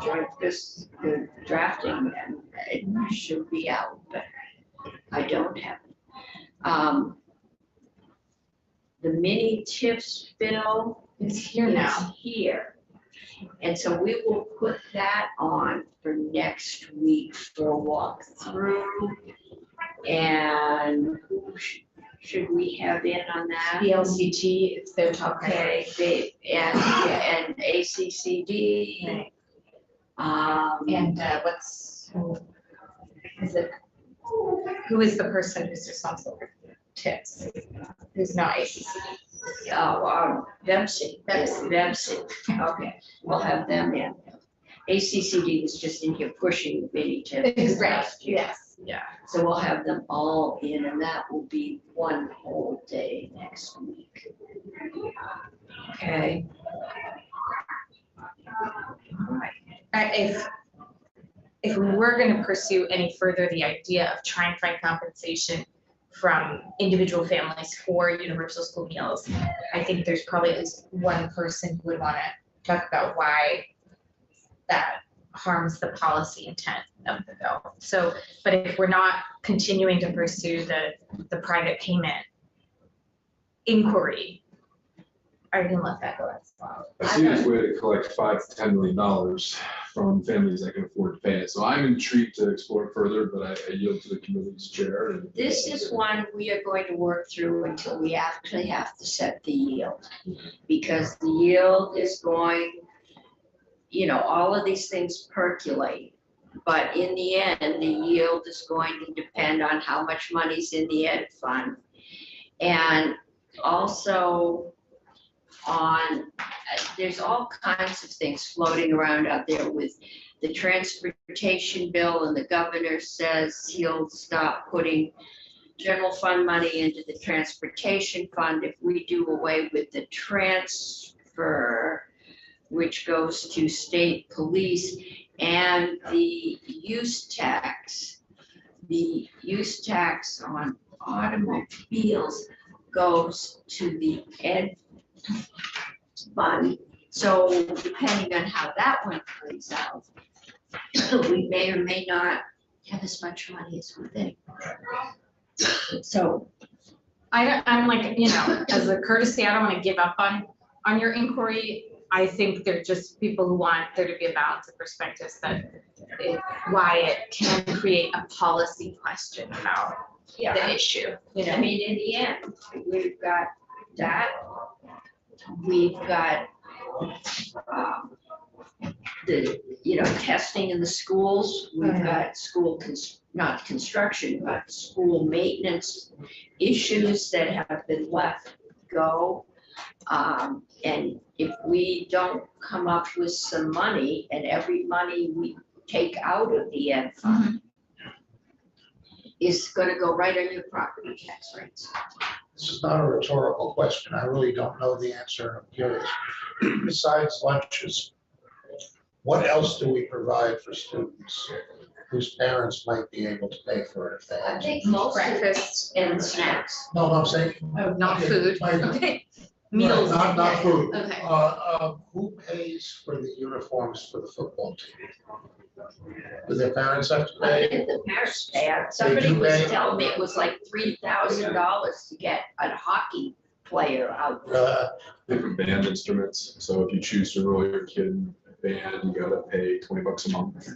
during the drafting, and it should be out, but I don't have it. The mini TIFs bill It's here is now. here. And so we will put that on for next week for a walkthrough. And who should we have in on that? The LCT, it's their top priority. Okay, and ACCD. And who is the person who's responsible for tips? Who's not ACCD? Dempsey. Dempsey. Okay, we'll have them in. ACCD was just in here pushing the mini TIF. Right, last year. yes, yeah. So we'll have them all in, and that will be one whole day next week. Okay. All right. If we're gonna pursue any further the idea of trying to find compensation from individual families for universal school meals, I think there's probably at least one person who would wanna talk about why that harms the policy intent of the bill. So, but if we're not continuing to pursue the private payment inquiry, are you gonna let that go as well? I see this way to collect $5 to $10 million from families that can afford to pay it. So I'm intrigued to explore it further, but I yield to the committee's chair. And This is one we are going to work through until we actually have to set the yield. Because the yield is going, all of these things percolate. But in the end, the yield is going to depend on how much money's in the ed fund. And also there's all kinds of things floating around out there with the transportation bill, and the governor says he'll stop putting general fund money into the transportation fund if we do away with the transfer, which goes to state police, and the use tax. The use tax on automobiles goes to the ed fund. So depending on how that one plays out, we may or may not have as much money as we think. So I'm like, as a courtesy, I don't want to give up on your inquiry. I think they're just people who want there to be a balance of perspectives why it can create a policy question about the issue. I mean, in the end, we've got that. We've got the testing in the schools. We've got school not construction, but school maintenance issues that have been left go. And if we don't come up with some money, and every money we take out of the ed fund is going to go right on your property tax rates. This is not a rhetorical question. I really don't know the answer, and I'm curious. Besides lunches, what else do we provide for students whose parents might be able to pay for it if they I had to? think most Breakfast. and snacks. No, I'm saying. Oh, not Okay, food, right, okay. Meals. Not food. Okay. Who pays for the uniforms for the football team? Do their parents have to I pay? think the parents pay. Somebody do was pay? telling me it was like $3,000 to get a hockey player out. Different band instruments, so if you choose to enroll your kid in a band, you gotta pay $20 a month.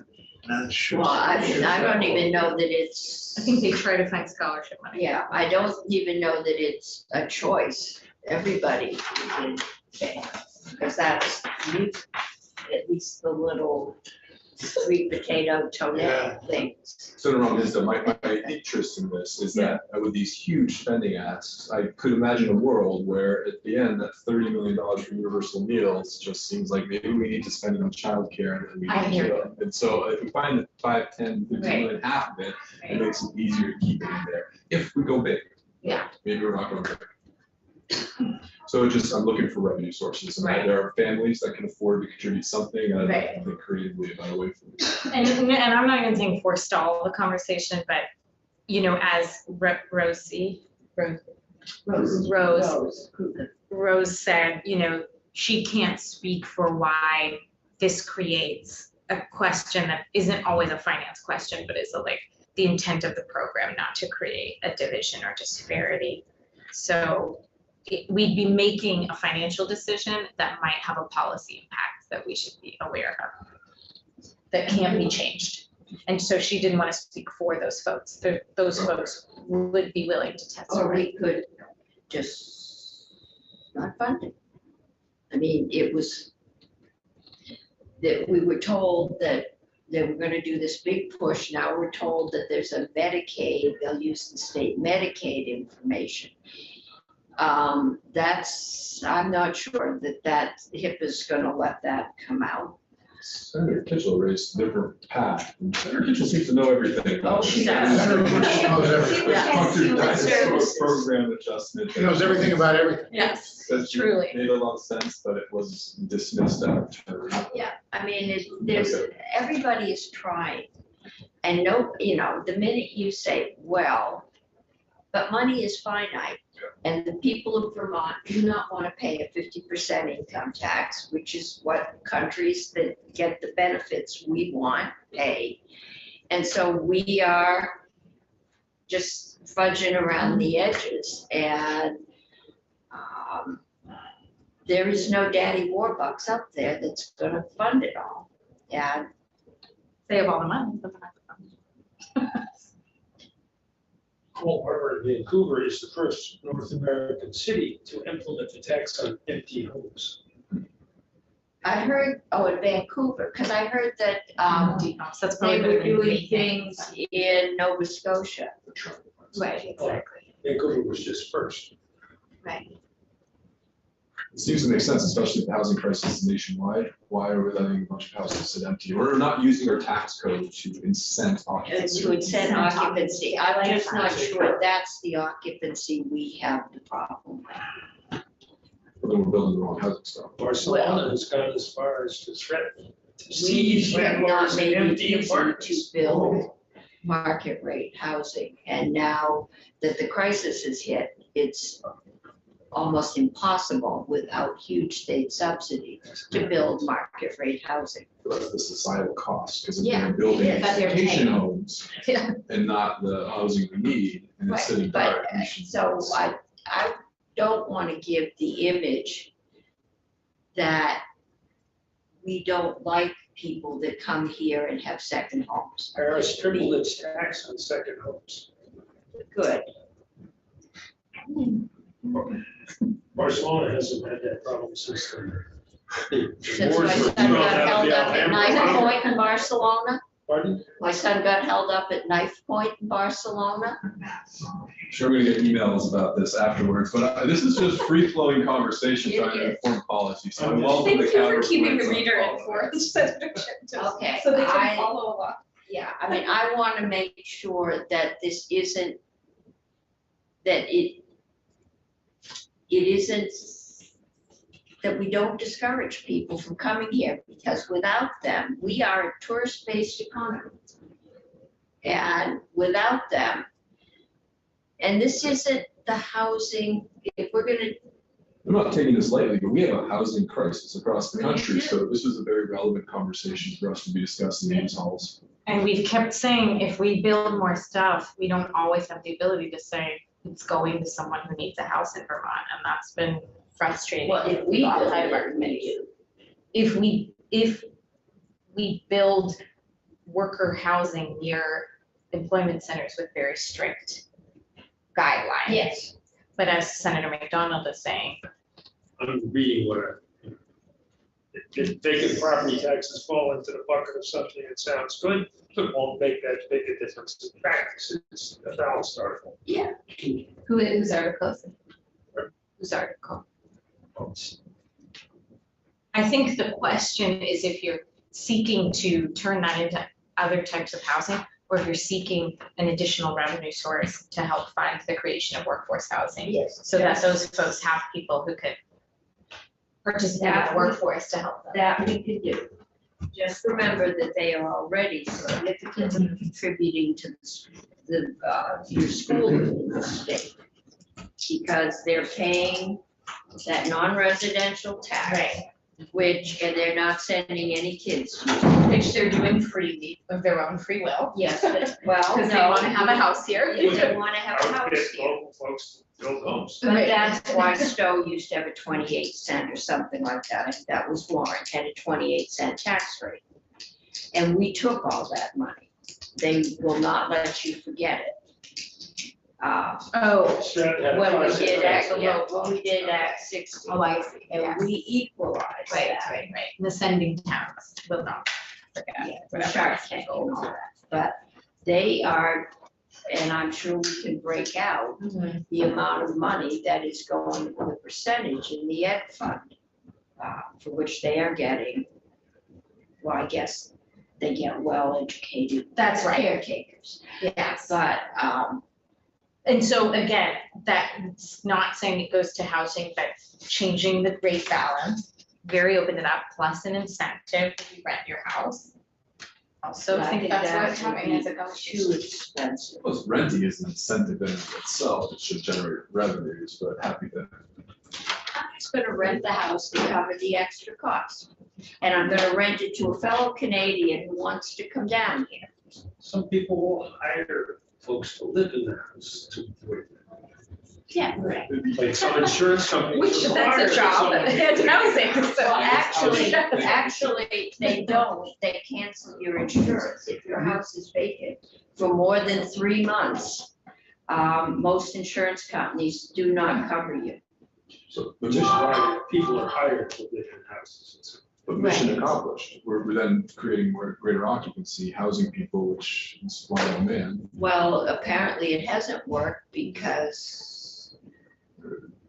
Well, I mean, I don't even know that it's. I think they try to find scholarship money. Yeah, I don't even know that it's a choice. Everybody can pay, because that's at least the little sweet potato toenail things. So around this, my interest in this is that with these huge spending asks, I could imagine a world where at the end, that $30 million for universal meals just seems like maybe we need to spend it on childcare. And we I hear you. And so if we find that 5, 10, 15 Right. million, half of it, it makes it easier to keep it in there. If we go big. Yeah. Maybe we're not going big. So it just, I'm looking for revenue sources. And Right. there are families that can afford to contribute something, and I'd like Right. to think creatively about a way for it. And I'm not even saying forestall the conversation, but, you know, as Rose said, you know, she can't speak for why this creates a question that isn't always a finance question, but is like the intent of the program, not to create a division or disparity. So we'd be making a financial decision that might have a policy impact that we should be aware of, that can't be changed. And so she didn't want to speak for those folks. Those folks would be willing to test. Or we could just not fund it. I mean, it was that we were told that they were gonna do this big push. Now we're told that there's a Medicaid, they'll use the state Medicaid information. I'm not sure that HIP is gonna let that come out. Senator Kitchell raised a different path. And Senator Kitchell seems to know everything. Oh, she does. Senator Kitchell knows everything. Yeah. Talk through Human that services. program adjustment. He knows everything about everything. Yes, That truly. made a lot of sense, but it was dismissed out of turn. Yeah, I mean, everybody is trying. And no, you know, the minute you say, well, but money is finite. And the people of Vermont do not want to pay a 50% income tax, which is what countries that get the benefits we want pay. And so we are just fudging around the edges, and there is no Daddy Warbucks up there that's gonna fund it all. And They have all the money, but they're not the funds. Cold Harbor, Vancouver is the first North American city to implement the tax on empty homes. I heard, in Vancouver, because I heard that So that's they probably were better than doing anything. things in Nova Scotia. Right, exactly, Vancouver was just first. right. It seems to make sense, especially if the housing crisis is nationwide. Why are we letting a bunch of houses sit empty? We're not using our tax code to incent occupancy. To incent occupancy. I'm just not sure that's the occupancy we have the problem with. Or then we're building the wrong housing stock. Barcelona has gone as far as to threaten to We seize should not landlords make and it empty easy to apartments. build market rate housing. And now that the crisis has hit, it's almost impossible without huge state subsidy to build market rate housing. That's the societal cost, because if Yeah, they're building it is. But they're vacation paying. homes Yeah. and not the housing we need, and it's sitting But, dark. we should- so I don't want to give the image that we don't like people that come here and have second homes. IRS tripled its tax on second homes. Good. Barcelona hasn't had that problem since the Since wars my were son thrown got out of held the up at Alhambra. knife point in Barcelona, Pardon? my son got held up at knife point in Barcelona. Sure, we're gonna get emails about this afterwards, but this is just free-flowing conversation It trying to is. inform policy, so I welcome the Thank you for keeping the counterpoints on reader all of informed, that. Senator Kitchell, Okay, so they I- can follow along. Yeah, I mean, I want to make sure that this isn't, that it it isn't that we don't discourage people from coming here, because without them, we are a tourist-based economy. And without them, and this isn't the housing, if we're gonna, I'm not taking this lightly, but we have a housing crisis across the We country, do. so this was a very relevant conversation for us to be discussing in these halls. And we've kept saying, if we build more stuff, we don't always have the ability to say it's going to someone who needs a house in Vermont, and that's been frustrating. well, if we on build my it, part. we do. If we build worker housing near employment centers with very strict guidelines. Yes. But as Senator McDonald is saying, I'm reading what if vacant property taxes fall into the bucket of something that sounds good, but won't make that big a difference in practice. It's a balanced article. Yeah. whose article is it? Whose article? I think the question is if you're seeking to turn that into other types of housing, or if you're seeking an additional revenue source to help fund the creation of workforce housing. Yes. So that those folks have people who could participate in the workforce to help them. That we could do. Just remember that they are already significantly contributing to your school in the state. Because they're paying that non-residential tax. Right. Which, and they're not sending any kids to. Which they're doing freely of their own free will. Yes, but, well, Because they no, want to have a house here. They want to have a I would house get here. local folks to build homes. But that's why Stowe used to have a 28 cent or something like that. I think that was Warren, had a 28 cent tax rate. And we took all that money. They will not let you forget it. Oh, When we did Act, yeah, when we did Act 60. oh, I see, yeah. And we equalized Right, that. right. And the sending towns will not forget. Yeah, whatever. Shark Tank and all that. But they are, and I'm sure we can break out Mhm. the amount of money that is going, the percentage in the ed fund, for which they are getting, well, I guess they get well-educated That's right. caretakers. Yes. But, And so again, that's not saying it goes to housing, but changing the rate balance, very open to that, plus an incentive if you rent your house. Also I think that's that worth having would as a be conversation. too expensive. Plus, renting is an incentive in and of itself, it should generate revenues, but happy to. I'm just gonna rent the house to cover the extra cost. And I'm gonna rent it to a fellow Canadian who wants to come down here. Some people will hire folks to live in the house to avoid that. Yeah, right. Like some insurance companies. Which, require that's a job, someone- and housing, so. Well, actually, they don't, they cancel your insurance if your house is vacant for more than 3 months. Most insurance companies do not cover you. So, which is why people are hired to live in houses. But mission accomplished, we're then creating more greater occupancy, housing people, which is supply and demand, Well, apparently it hasn't worked because,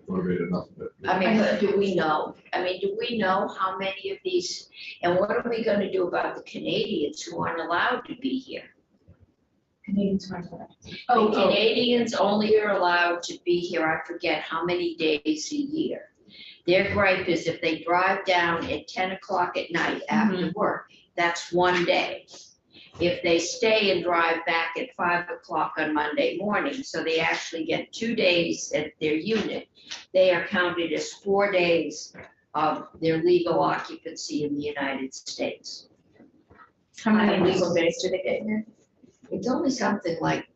motivated enough of it. I mean, do we know? I mean, do we know how many of these, and what are we gonna do about the Canadians who aren't allowed to be here? Canadians want to. The Canadians only are allowed to be here, I forget how many days a year. Their gripe is if they drive down at 10 o'clock at night after work, that's 1 day. If they stay and drive back at 5 o'clock on Monday morning, so they actually get 2 days at their unit, they are counted as 4 days of their legal occupancy in the United States. How many legal days do they get here? It's only something like,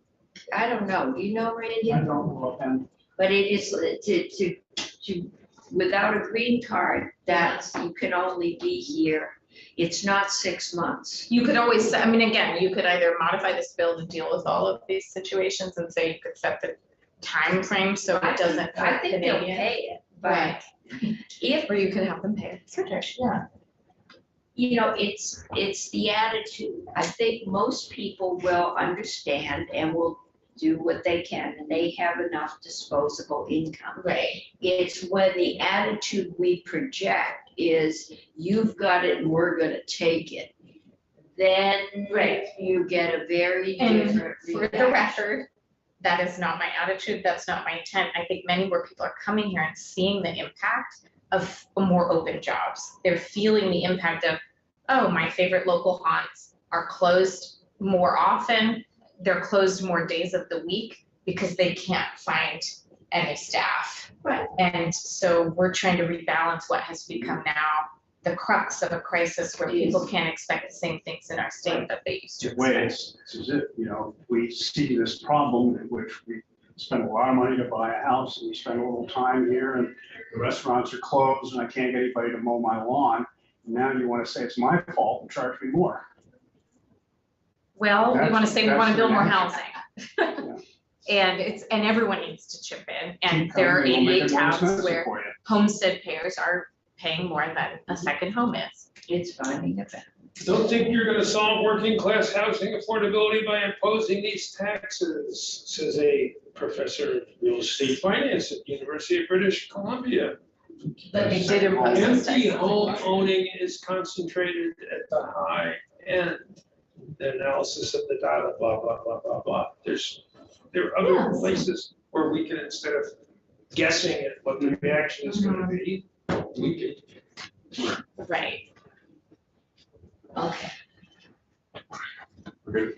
I don't know, do you know, Randy? But it is to, without a green card, that you can only be here, it's not 6 months. You could always, I mean, again, you could either modify this bill to deal with all of these situations and say you could set the time frame so it doesn't I hurt think they'll Canadians. pay it, but Right, if, or you could have them pay a surcharge, yeah. you know, it's the attitude. I think most people will understand and will do what they can, and they have enough disposable income. Right. It's when the attitude we project is, you've got it and we're gonna take it. Then Right. you get a very And different For the reaction. record, that is not my attitude, that's not my intent. I think many more people are coming here and seeing the impact of more open jobs. They're feeling the impact of, oh, my favorite local haunts are closed more often. They're closed more days of the week because they can't find any staff. Right. And so we're trying to rebalance what has become now the crux of a crisis where people can't expect the same things in our state that they used to The way expect. it's as if, we see this problem in which we spend a lot of money to buy a house and we spend a little time here and the restaurants are closed and I can't get anybody to mow my lawn. And now you want to say it's my fault and charge me more. Well, we want to That's- say we want to that's build more the housing. And everyone needs to chip in, and Keep there are coming, we'll make 88 it more towns expensive where for you. homestead payers are paying more than a second home is. It's finding a balance. Don't think you're gonna solve working class housing affordability by imposing these taxes, says a professor of real estate finance at University of British Columbia. But they did impose those Empty taxes. home owning is concentrated at the high end. The analysis of the data, blah, blah, blah, blah, blah. There are other Yes. places where we can, instead of guessing at what the reaction is gonna be, we can. Right. Okay. We're good.